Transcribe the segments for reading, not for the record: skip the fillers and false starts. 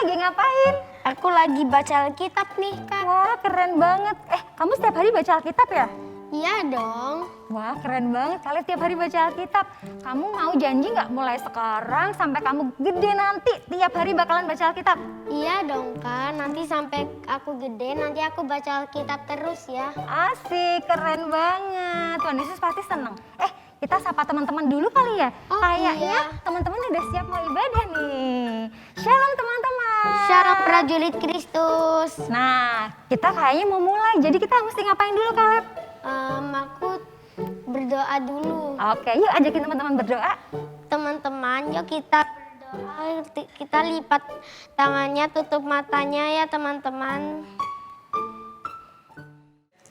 lagi ngapain? Aku lagi baca Alkitab nih, Kak. Wah, keren banget. Kamu setiap hari baca Alkitab ya? Iya dong. Wah, keren banget. Kalian tiap hari baca Alkitab. Kamu mau janji nggak mulai sekarang sampai kamu gede nanti tiap hari bakalan baca Alkitab? Iya dong, Kak. Nanti sampai aku gede, nanti aku baca Alkitab terus ya. Asik, keren banget. Tuhan Yesus pasti seneng. Kita sapa teman-teman dulu kali ya? Oh, Kayaknya iya. teman-teman udah siap mau ibadah nih. Shalom teman-teman. Syarat prajurit Kristus. Nah, kita kayaknya mau mulai. Jadi kita mesti ngapain dulu, Kaleb? Aku berdoa dulu. Oke, yuk ajakin teman-teman berdoa. Teman-teman, yuk kita berdoa. Kita lipat tangannya, tutup matanya ya teman-teman.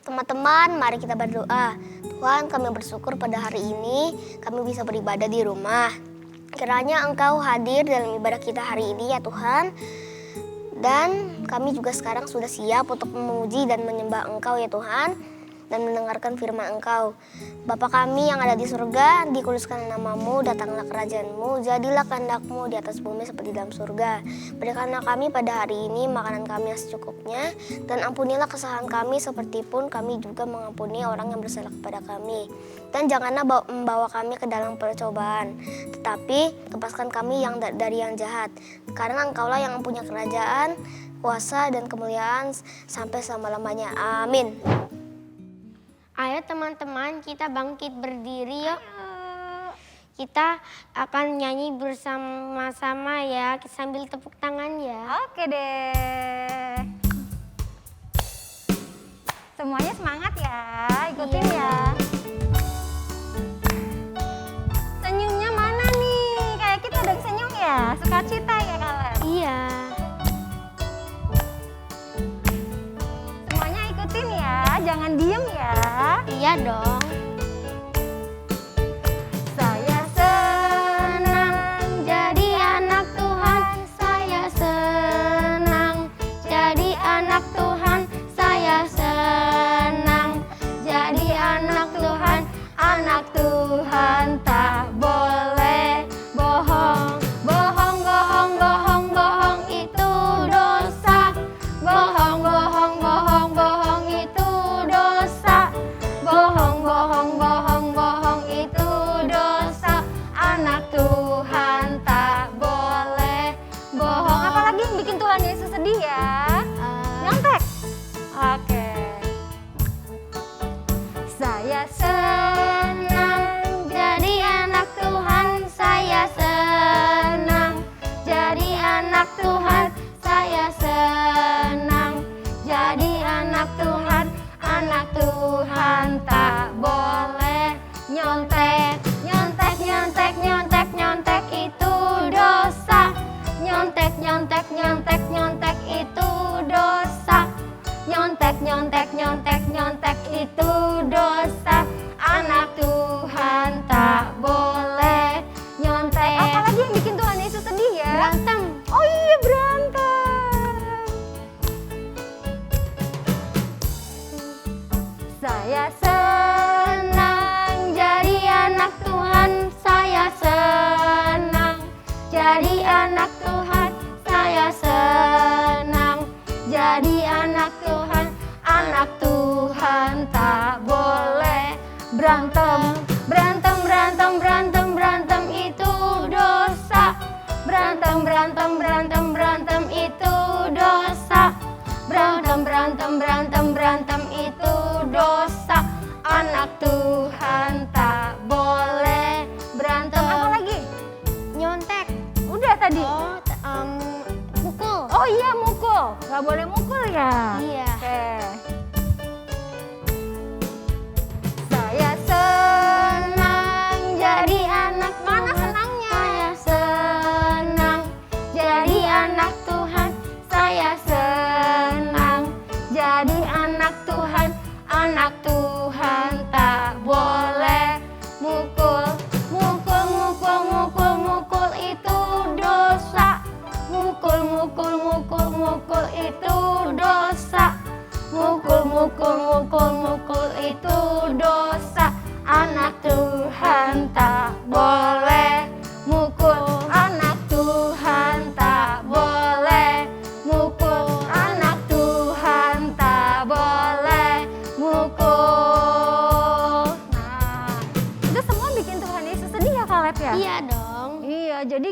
Teman-teman, mari kita berdoa. Tuhan, kami bersyukur pada hari ini kami bisa beribadah di rumah. Kiranya Engkau hadir dalam ibadah kita hari ini ya Tuhan. Dan kami juga sekarang sudah siap untuk memuji dan menyembah Engkau ya Tuhan. Dan mendengarkan firman Engkau. Bapa kami yang ada di surga, dikuduskan namamu, datanglah kerajaan-Mu, jadilah kehendak-Mu di atas bumi seperti dalam surga. Berikanlah kami pada hari ini makanan kami yang secukupnya, dan ampunilah kesalahan kami seperti pun kami juga mengampuni orang yang bersalah kepada kami. Dan janganlah membawa kami ke dalam percobaan, tetapi lepaskan kami dari yang jahat. Karena Engkaulah yang mempunyai kerajaan, kuasa, dan kemuliaan sampai selama-lamanya. Amin. Ayo teman-teman, kita bangkit berdiri yuk. Kita akan nyanyi bersama-sama ya, sambil tepuk tangan ya. Oke deh. Semuanya semangat ya, ikutin ya. Senyumnya mana nih? Kayak kita udah senyum ya, sukacita ya kalian. Iya. Semuanya ikutin ya, jangan diem ya. Iya dong. Saya senang jadi anak Tuhan. Saya senang jadi anak Tuhan. Saya senang jadi anak Tuhan. Anak Tuhan tak boleh bohong. Bohong, bohong, bohong, bohong itu dosa. Bohong, bohong, bohong, bohong itu dosa. Bohong, bohong, bohong, bohong itu dosa. Anak Tuhan tak boleh bohong. Apalagi yang bikin Tuhan Yesus sedih ya? Nyontek. Oke. Saya Senang jadi anak Tuhan. Saya senang jadi anak Tuhan. Saya senang jadi anak Tuhan. Anak Tuhan tak boleh nyontek. Nyontek, nyontek, nyontek, nyontek itu dosa. Nyontek, nyontek, nyontek, nyontek itu dosa. Nyontek, nyontek, nyontek, nyontek itu dosa. Anak Tuhan tak boleh nyontek. apalagi yang bikin Tuhan Yesus sedih ya? Berantem. Oh iya, berantem. Saya senang jadi anak Tuhan. Saya senang jadi anak Tuhan. Saya senang jadi anak Tuhan. Anak Tuhan tak boleh berantem. Berantem, berantem, berantem, berantem itu dosa. Berantem, berantem, berantem, berantem itu dosa. Berantem, berantem, berantem, berantem itu dosa. Anak Tuhan tak boleh berantem. Apa lagi? Nyontek. Udah tadi. Pukul. Oh iya, mukul. Gak boleh mukul ya? Iya. Oke. Saya senang Jadi anak Mana Tuhan. senangnya? Saya senang jadi anak Tuhan. Saya senang jadi anak Tuhan. Anak Tuhan tak boleh mukul. Mukul, mukul, mukul, mukul itu dosa. Mukul, mukul, mukul, mukul itu dosa. Mukul, mukul, mukul, mukul itu dosa. Anak Tuhan tak boleh mukul. Anak Tuhan tak boleh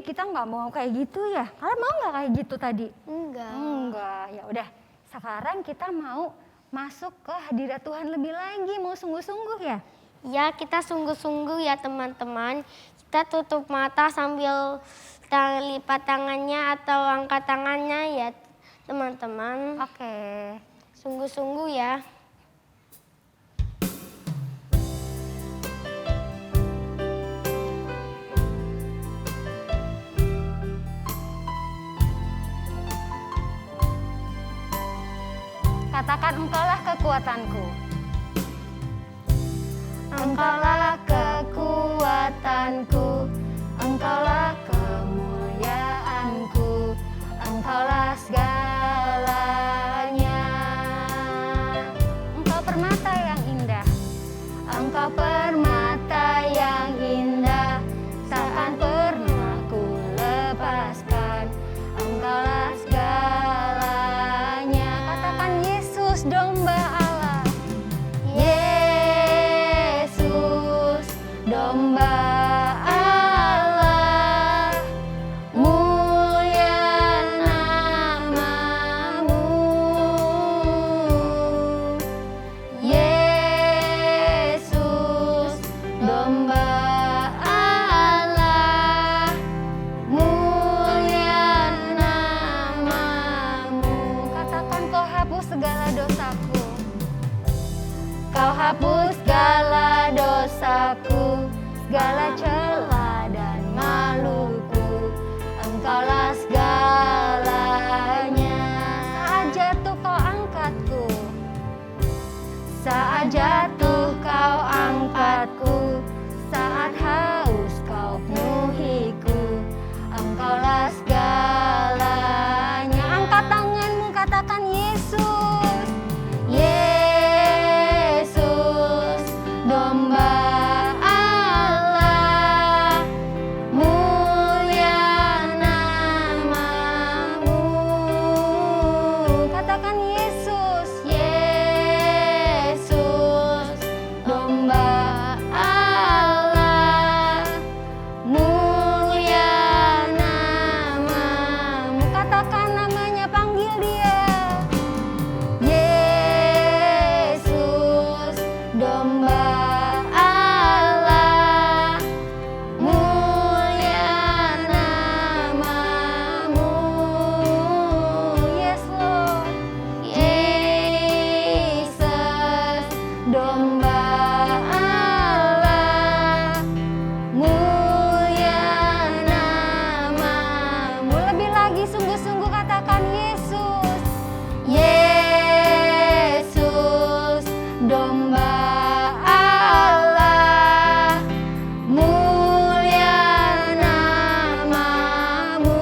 Jadi kita nggak mau kayak gitu ya. Kalian mau nggak kayak gitu tadi? Enggak. Enggak. Ya udah. Sekarang kita mau masuk ke hadirat Tuhan lebih lagi. Mau sungguh-sungguh ya? Ya, kita sungguh-sungguh ya teman-teman. Kita tutup mata sambil lipat tangannya atau angkat tangannya ya teman-teman. Oke. Sungguh-sungguh ya. Katakan engkaulah kekuatanku. Engkaulah kekuatanku. Engkaulah kemuliaanku. Engkaulah segalanya. Engkau permata yang indah. Engkau permata yang indah. Takkan pernah ku lepaskan. Engkaulah segalanya. Katakan Yesus domba Allah. Yesus domba Allah. Mulia namamu. Yesus domba Allah. Mulia namamu. Katakan kau hapus segala dosaku. Kau hapus segala dosaku, segala celah dan maluku. Engkaulah segalanya. Saat jatuh kau angkatku. Saat jatuh kau angkatku. Saat haus kau penuhiku. Engkaulah segalanya. Angkat tanganmu, katakan Yesus. Yesus domba Allah. Mulia namamu. Katakan Yesus. Yesus domba Allah. Mulia namamu. Katakan namanya, panggil dia. Yesus domba Allah. Mulia namamu. Yes Lord. Yesus domba Allah. Mulia namamu. Lebih lagi sungguh-sungguh katakan Yesus. Yesus domba Allah. Mulia namamu.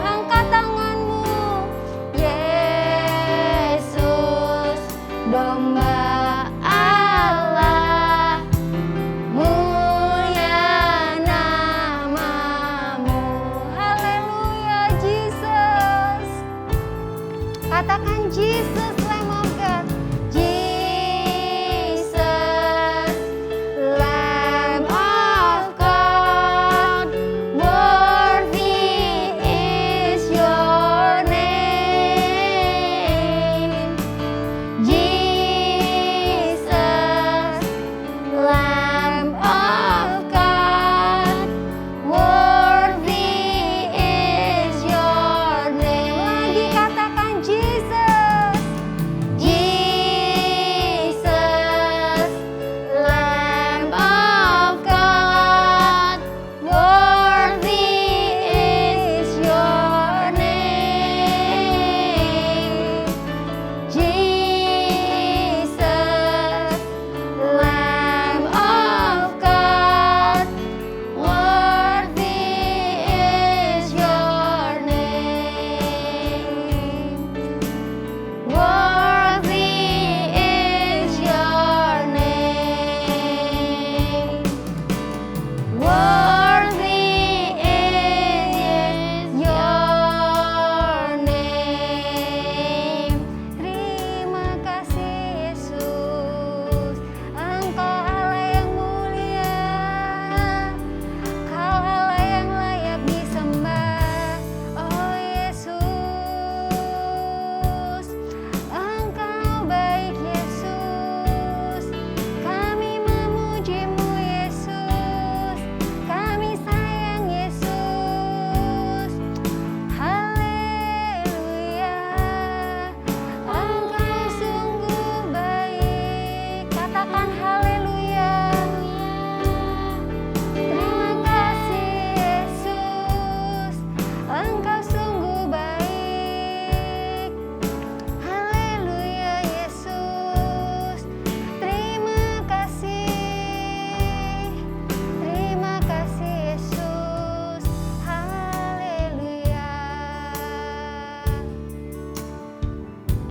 Angkat tanganmu. Yesus domba Allah. Mulia namamu. Haleluya, Jesus. Katakan Jesus, Lamb of God. Jesus, Lamb of God. Worthy is your name. Jesus, Lamb of God. Worthy is your name. Lagi katakan Jesus.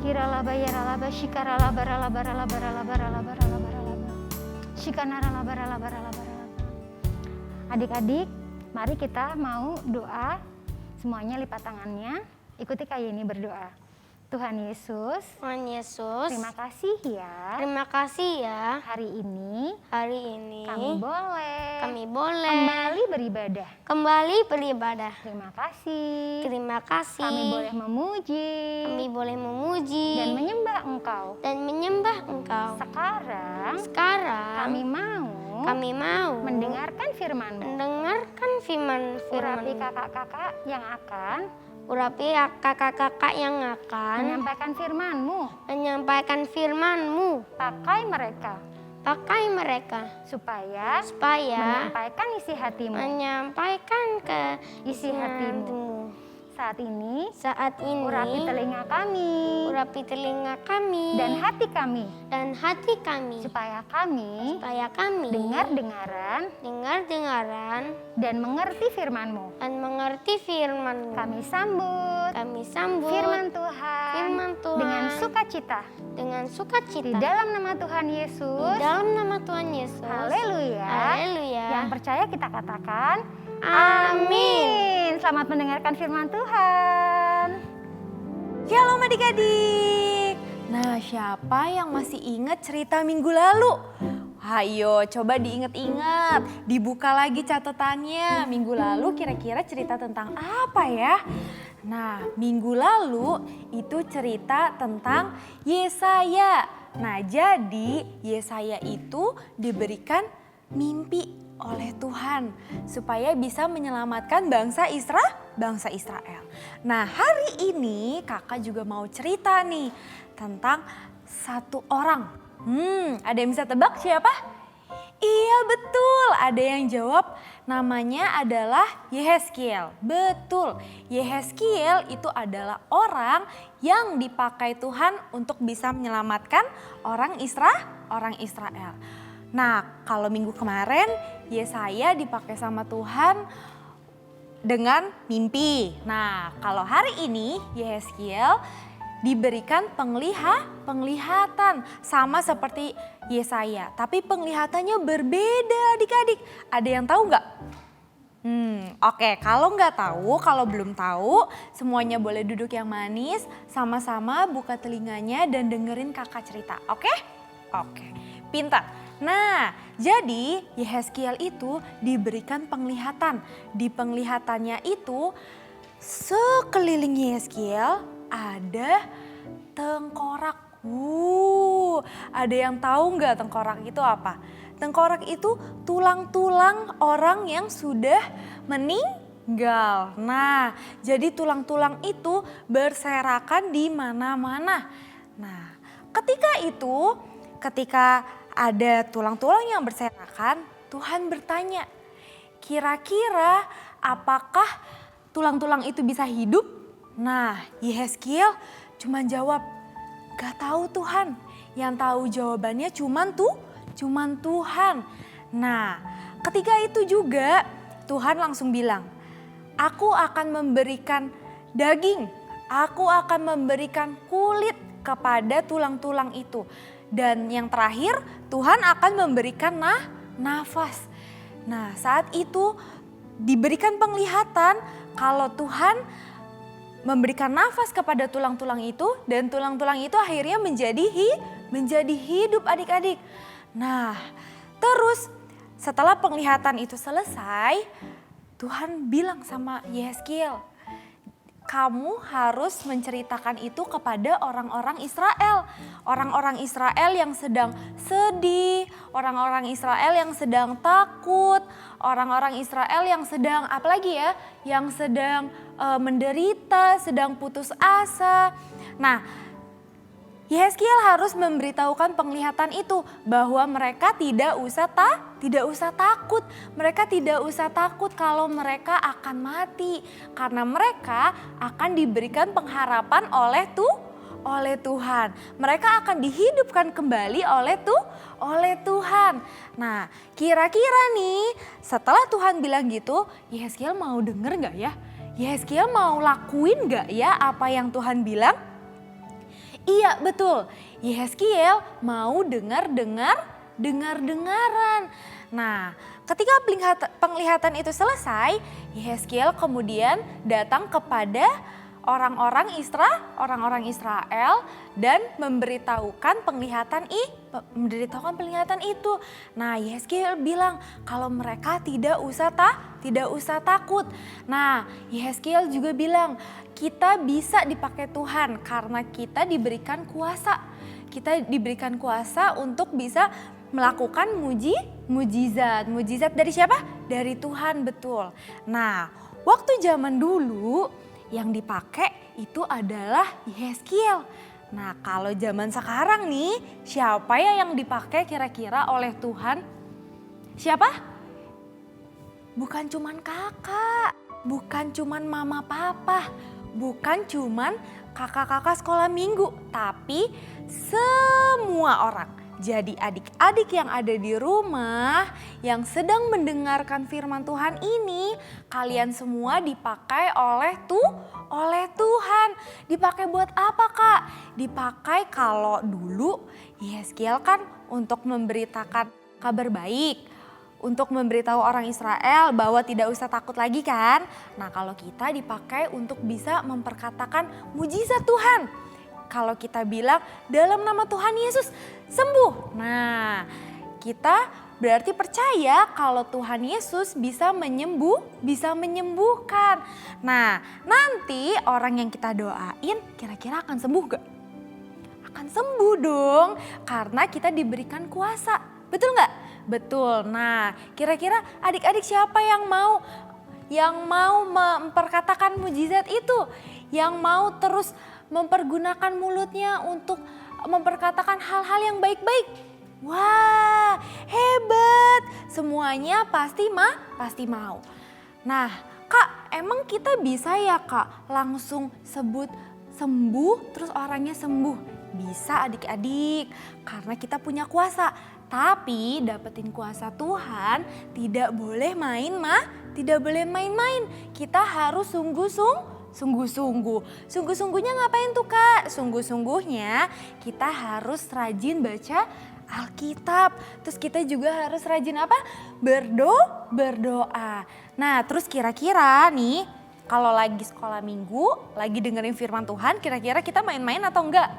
Hiralaba yaralaba shikaralaba ralaba ralaba ralaba ralaba ralaba ralaba. Shikanaralaba ralaba ralaba ralaba. Adik-adik, mari kita mau doa. Semuanya lipat tangannya. Ikuti Kak Yeni berdoa. Tuhan Yesus, Tuhan Yesus, terima kasih ya. terima kasih ya. Hari ini Hari ini kami boleh kembali beribadah. Terima kasih. Terima kasih. Kami boleh memuji Kami boleh memuji dan menyembah Engkau. Engkau. Sekarang Sekarang kami mau mendengarkan firman urapi kakak-kakak yang akan urapi kakak-kakak yang akan menyampaikan firman-Mu. Pakai mereka supaya menyampaikan isi hatimu. menyampaikan ke Isi hatimu. Saat ini urapi urapi telinga kami dan hati kami supaya kami dengar-dengaran dengar-dengaran dan mengerti firman-Mu. Kami sambut firman Tuhan dengan sukacita. Di dalam nama Tuhan Yesus. Haleluya. Yang percaya kita katakan amin. Selamat mendengarkan firman Tuhan. Shalom adik-adik. Nah, siapa yang masih ingat cerita minggu lalu? Ayo coba diingat-ingat, dibuka lagi catatannya. Minggu lalu kira-kira cerita tentang apa ya? Nah, minggu lalu itu cerita tentang Yesaya. Nah, jadi Yesaya itu diberikan mimpi oleh Tuhan supaya bisa menyelamatkan bangsa Israel. Nah, hari ini kakak juga mau cerita nih tentang satu orang. Ada yang bisa tebak siapa? Iya betul, ada yang jawab namanya adalah Yehezkiel. Betul, Yehezkiel itu adalah orang yang dipakai Tuhan untuk bisa menyelamatkan orang Israel. Nah, kalau minggu kemarin Yesaya dipakai sama Tuhan dengan mimpi. Nah, kalau hari ini Yehezkiel diberikan penglihatan sama seperti Yesaya. Tapi penglihatannya berbeda adik-adik. Ada yang tahu nggak? Oke, kalau nggak tahu, kalau belum tahu, semuanya boleh duduk yang manis, sama-sama buka telinganya dan dengerin kakak cerita. Oke, pintar. Nah, jadi Yehezkiel itu diberikan penglihatan. Di penglihatannya itu sekeliling Yehezkiel ada tengkorak. Ada yang tahu nggak tengkorak itu apa? Tengkorak itu tulang-tulang orang yang sudah meninggal. Nah, jadi tulang-tulang itu berserakan di mana-mana. Nah, ketika ada tulang-tulang yang berserakan, Tuhan bertanya, kira-kira apakah tulang-tulang itu bisa hidup? Nah, Yehezkiel cuma jawab, gak tahu Tuhan. Yang tahu jawabannya cuman Tuhan. Nah, ketika itu juga Tuhan langsung bilang, aku akan memberikan daging, aku akan memberikan kulit kepada tulang-tulang itu. Dan yang terakhir Tuhan akan memberikan nafas. Nah, saat itu diberikan penglihatan kalau Tuhan memberikan nafas kepada tulang-tulang itu dan tulang-tulang itu akhirnya menjadi hidup adik-adik. Nah, terus setelah penglihatan itu selesai, Tuhan bilang sama Yehezkiel, kamu harus menceritakan itu kepada orang-orang Israel. Orang-orang Israel yang sedang sedih, orang-orang Israel yang sedang takut, orang-orang Israel yang sedang apalagi ya, yang sedang menderita, sedang putus asa. Nah, Yehezkiel harus memberitahukan penglihatan itu bahwa mereka tidak usah takut. Mereka tidak usah takut kalau mereka akan mati karena mereka akan diberikan pengharapan oleh Tuhan. Mereka akan dihidupkan kembali oleh Tuhan. Nah, kira-kira nih setelah Tuhan bilang gitu, Yehezkiel mau denger nggak ya? Yehezkiel mau lakuin nggak ya apa yang Tuhan bilang? Iya betul, Yehezkiel mau dengar-dengaran. Nah, ketika penglihatan itu selesai, Yehezkiel kemudian datang kepada orang-orang Israel dan memberitahukan penglihatan itu. Nah, Yehezkiel bilang kalau mereka tidak usah takut. Nah, Yehezkiel juga bilang kita bisa dipakai Tuhan karena kita diberikan kuasa. Kita diberikan kuasa untuk bisa melakukan mujizat. Mujizat dari siapa? Dari Tuhan, betul. Nah, waktu zaman dulu yang dipakai itu adalah Yehezkiel. Nah, kalau zaman sekarang nih, siapa ya yang dipakai kira-kira oleh Tuhan? Siapa? Bukan cuman kakak, bukan cuman mama papa, bukan cuman kakak-kakak sekolah minggu, tapi semua orang. Jadi adik-adik yang ada di rumah yang sedang mendengarkan firman Tuhan ini, kalian semua dipakai oleh Tuhan. Dipakai buat apa, Kak? Dipakai kalau dulu Yehezkiel kan untuk memberitakan kabar baik, untuk memberitahu orang Israel bahwa tidak usah takut lagi kan. Nah, kalau kita dipakai untuk bisa memperkatakan mujizat Tuhan. Kalau kita bilang dalam nama Tuhan Yesus sembuh. Nah, kita berarti percaya kalau Tuhan Yesus bisa menyembuhkan. Nah, nanti orang yang kita doain kira-kira akan sembuh gak? Akan sembuh dong, karena kita diberikan kuasa. Betul gak? Betul. Nah, kira-kira adik-adik siapa yang mau memperkatakan mujizat itu? Yang mau terus mempergunakan mulutnya untuk memperkatakan hal-hal yang baik-baik. Wah, hebat. Semuanya pasti mau. Nah, Kak, emang kita bisa ya, Kak, langsung sebut sembuh terus orangnya sembuh? Bisa adik-adik, karena kita punya kuasa. Tapi dapetin kuasa Tuhan tidak boleh main-main. Kita harus sungguh-sungguh. Sungguh-sungguhnya ngapain tuh, Kak? Sungguh-sungguhnya kita harus rajin baca Alkitab. Terus kita juga harus rajin apa? Berdoa. Nah, terus kira-kira nih kalau lagi sekolah minggu, lagi dengerin firman Tuhan, kira-kira kita main-main atau enggak?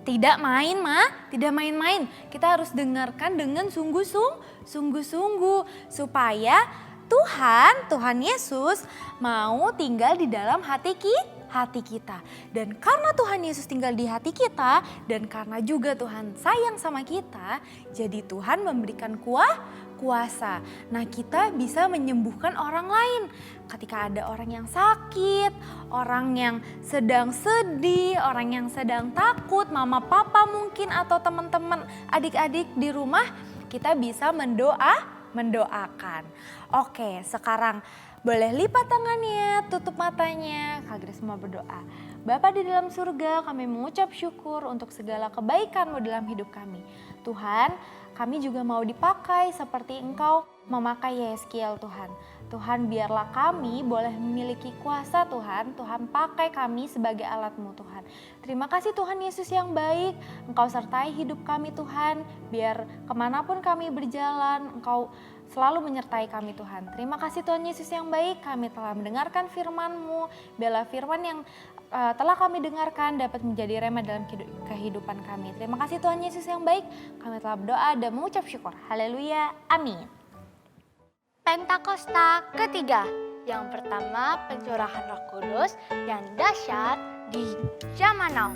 Tidak main-main. Kita harus dengarkan dengan sungguh-sungguh supaya Tuhan Yesus mau tinggal di dalam hati kita. Dan karena Tuhan Yesus tinggal di hati kita dan karena juga Tuhan sayang sama kita, jadi Tuhan memberikan kuasa. Nah, kita bisa menyembuhkan orang lain. Ketika ada orang yang sakit, orang yang sedang sedih, orang yang sedang takut, mama papa mungkin atau teman-teman adik-adik di rumah, kita bisa mendoakan. Oke, sekarang boleh lipat tangannya, tutup matanya, Kak Grace mau berdoa. Bapa di dalam surga, kami mengucap syukur untuk segala kebaikan-Mu dalam hidup kami. Tuhan, kami juga mau dipakai seperti Engkau memakai Yehezkiel, Tuhan. Tuhan, biarlah kami boleh memiliki kuasa, Tuhan. Tuhan, pakai kami sebagai alat-Mu, Tuhan. Terima kasih Tuhan Yesus yang baik. Engkau sertai hidup kami, Tuhan. Biar kemanapun kami berjalan, Engkau selalu menyertai kami, Tuhan. Terima kasih Tuhan Yesus yang baik. Kami telah mendengarkan firman-Mu. Biarlah firman yang telah kami dengarkan dapat menjadi rema dalam kehidupan kami. Terima kasih Tuhan Yesus yang baik. Kami telah berdoa dan mengucap syukur. Haleluya. Amin. Pentakosta ketiga. Yang pertama, pencurahan Roh Kudus yang dahsyat di zaman now.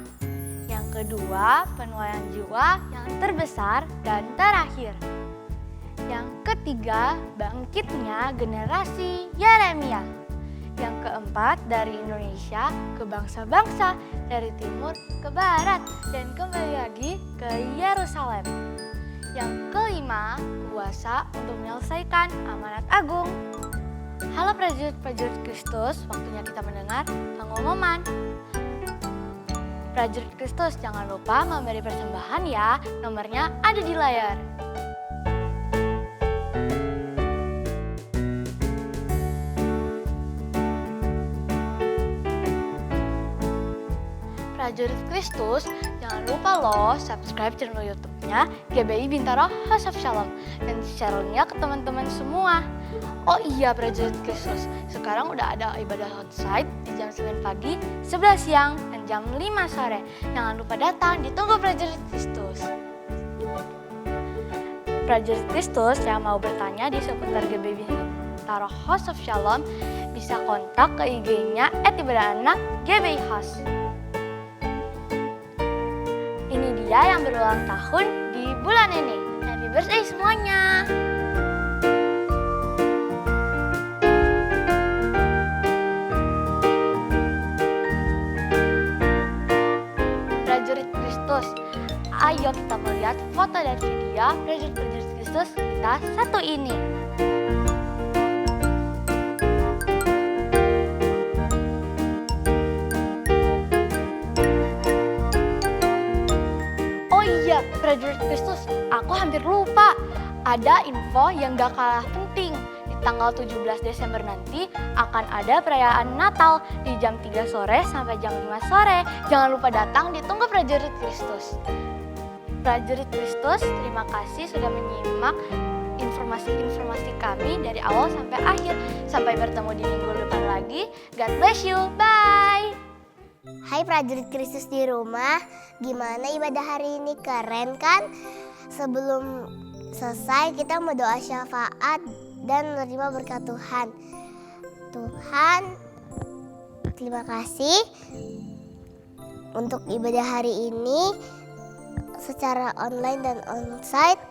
Yang kedua, penuaian jiwa yang terbesar dan terakhir. Yang ketiga, bangkitnya generasi Yeremia. Yang keempat, dari Indonesia ke bangsa-bangsa, dari timur ke barat, dan kembali lagi ke Yerusalem. Yang kelima, kuasa untuk menyelesaikan amanat agung. Halo prajurit-prajurit Kristus, waktunya kita mendengar pengumuman. Prajurit Kristus, jangan lupa memberi persembahan ya, nomornya ada di layar. prajurit Kristus, jangan lupa loh subscribe channel YouTube-nya GBI Bintaro House of Shalom dan share-nya ke teman-teman semua. Oh iya prajurit Kristus, sekarang udah ada ibadah outside di jam 9 pagi, 11 siang, dan jam 5 sore. Jangan lupa datang, ditunggu prajurit Kristus. Prajurit Kristus yang mau bertanya di seputar GBI Bintaro House of Shalom bisa kontak ke IG-nya @ibadahAnak_GBI House. Ini dia yang berulang tahun di bulan ini. Happy birthday semuanya. Prajurit Kristus, ayo kita melihat foto dan video prajurit Kristus kita satu ini. Prajurit Kristus, aku hampir lupa. Ada info yang gak kalah penting. Di tanggal 17 Desember nanti akan ada perayaan Natal di jam 3 sore sampai jam 5 sore. Jangan lupa datang, ditunggu prajurit Kristus. Prajurit Kristus, terima kasih sudah menyimak informasi-informasi kami dari awal sampai akhir. Sampai bertemu di minggu depan lagi. God bless you. Bye. Hai prajurit Kristus di rumah, gimana ibadah hari ini? Keren kan? Sebelum selesai kita mau doa syafaat dan menerima berkat Tuhan. Tuhan, terima kasih untuk ibadah hari ini secara online dan onsite.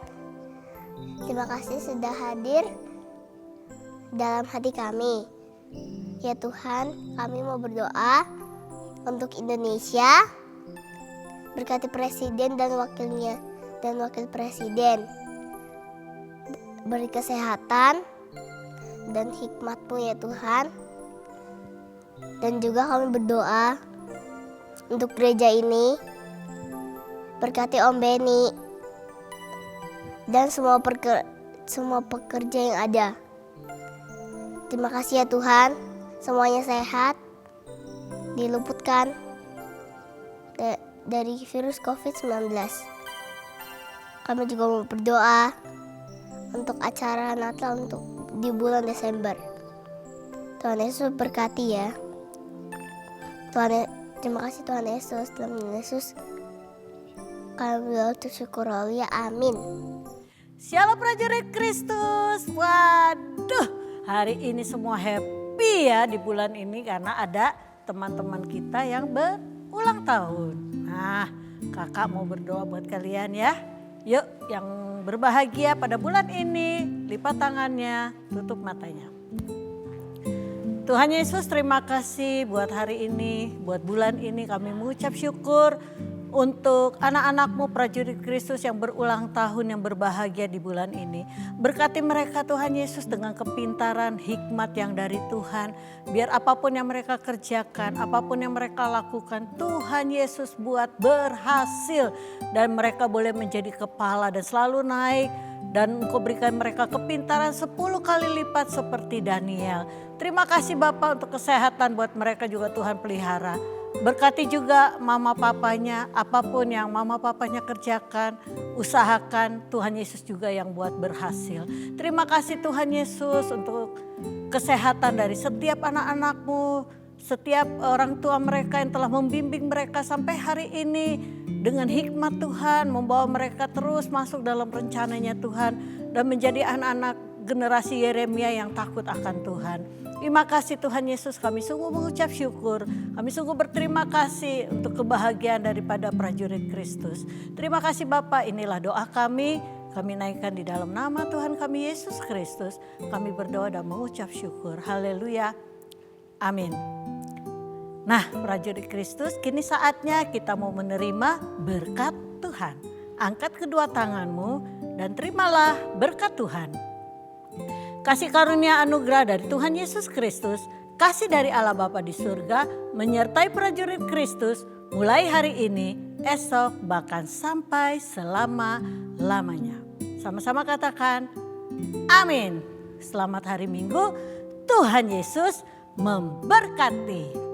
Terima kasih sudah hadir dalam hati kami. Ya Tuhan, kami mau berdoa untuk Indonesia, berkati presiden dan wakilnya dan wakil presiden. Beri kesehatan dan hikmat-Mu ya Tuhan. Dan juga kami berdoa untuk gereja ini. Berkati Om Beni dan semua pekerja yang ada. Terima kasih ya Tuhan, semuanya sehat, diluputkan dari virus COVID-19. Kami juga mau berdoa untuk acara Natal untuk di bulan Desember. Tuhan Yesus berkati ya. Terima kasih Tuhan Yesus. Dalam nama Yesus kami bersyukur. Ya amin. Shalom prajurit Kristus. Waduh, hari ini semua happy ya di bulan ini karena ada teman-teman kita yang berulang tahun. Nah, kakak mau berdoa buat kalian ya. Yuk, yang berbahagia pada bulan ini, lipat tangannya, tutup matanya. Tuhan Yesus, terima kasih buat hari ini, buat bulan ini kami mengucap syukur untuk anak-anak-Mu prajurit Kristus yang berulang tahun yang berbahagia di bulan ini. Berkati mereka Tuhan Yesus dengan kepintaran, hikmat yang dari Tuhan. Biar apapun yang mereka kerjakan, apapun yang mereka lakukan, Tuhan Yesus buat berhasil. Dan mereka boleh menjadi kepala dan selalu naik. Dan Engkau berikan mereka kepintaran 10 kali lipat seperti Daniel. Terima kasih Bapak untuk kesehatan buat mereka juga Tuhan pelihara. Berkati juga mama papanya, apapun yang mama papanya kerjakan, usahakan, Tuhan Yesus juga yang buat berhasil. Terima kasih Tuhan Yesus untuk kesehatan dari setiap anak-anak-Mu, setiap orang tua mereka yang telah membimbing mereka sampai hari ini. Dengan hikmat Tuhan membawa mereka terus masuk dalam rencananya Tuhan dan menjadi anak-anak generasi Yeremia yang takut akan Tuhan. Terima kasih Tuhan Yesus, kami sungguh mengucap syukur. Kami sungguh berterima kasih untuk kebahagiaan daripada prajurit Kristus. Terima kasih Bapak, inilah doa kami. Kami naikkan di dalam nama Tuhan kami Yesus Kristus. Kami berdoa dan mengucap syukur. Haleluya. Amin. Nah prajurit Kristus, kini saatnya kita mau menerima berkat Tuhan. Angkat kedua tanganmu dan terimalah berkat Tuhan. Kasih karunia anugerah dari Tuhan Yesus Kristus, kasih dari Allah Bapa di surga, menyertai prajurit Kristus mulai hari ini, esok, bahkan sampai selama-lamanya. Sama-sama katakan, amin. Selamat hari Minggu, Tuhan Yesus memberkati.